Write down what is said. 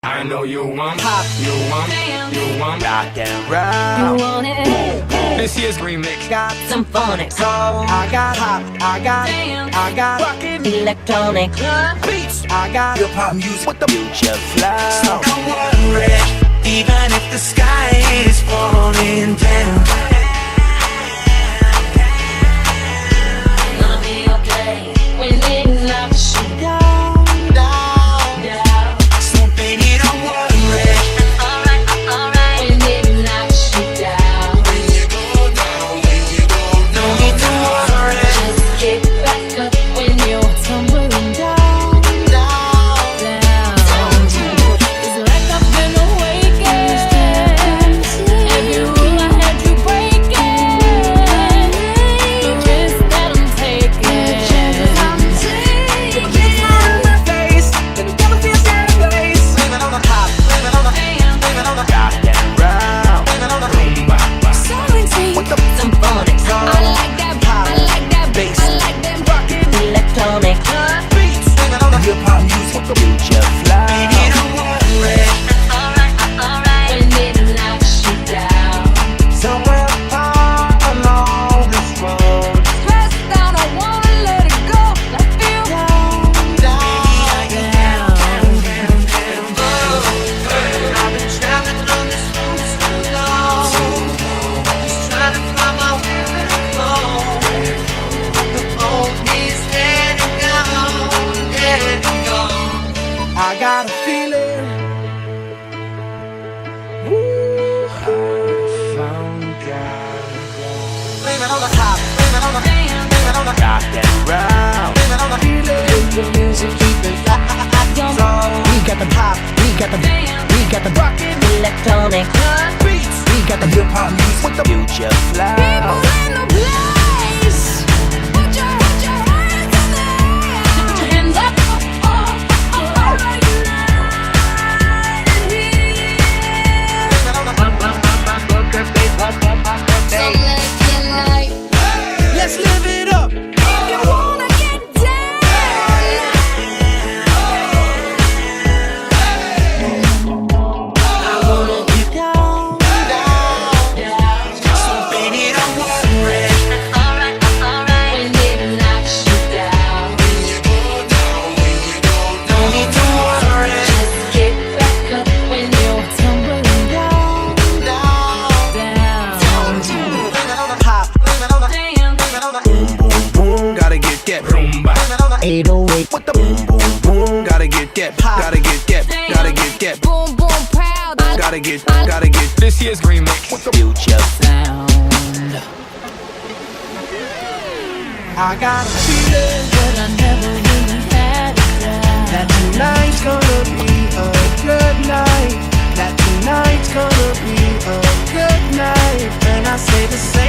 I know you want pop, you want rock and roll. You want it? This year's remix Got some phonics. I got pop, I got rockin' Electronic. beats. I got hip hop music with the future flow. So don't worry, even if the sky is falling down. Gonna be okay when it's not shit down. So baby, don't worry. Alright. When it's not shit down. When you go down, no need to worry. Just get back up when you're tumbling down. It's like I've been awakened. Every rule I had you breaking. The risk that I'm taking. Put a big smile on my face, and the devil feels out of place. Living on the pop, living on the rock and roll. Living on the rumba. Some phonics. I like that Bass. I like that electronic. Beats. Living on the Hip hop music with the future flow. baby, don't worry. Alright. When it's not shit down. Somewhere far along this road, Stressed out, I wanna let it go. I feel I've been traveling on this road so long, just trying to find my way home. The old is dead and gone. I got a feeling. Ooh, I found God. Living on the top, living on the rock and roll. Living on the Feeling the music keeping We got the pop, we got the rockin' electronic. beats. We got the hip hop music with the future flow. In the place. Put your hands in the air. Put your hands up. Let's live it up. You wanna get down. I wanna get down. So baby, don't worry. Alright. When it's not shit down. No need to worry. Just get back up when you're tumbling down. Living on the top, living on the Boom, boom, boom. Gotta get that rumba. 808 with the boom, boom, boom. Gotta get that pop. Gotta get that. Boom, boom, proud. Gotta get this year's remix with the future. Sound. I got a feeling But I never really had a doubt. that tonight's gonna be a good night. That tonight's gonna be a good night. And I say the same.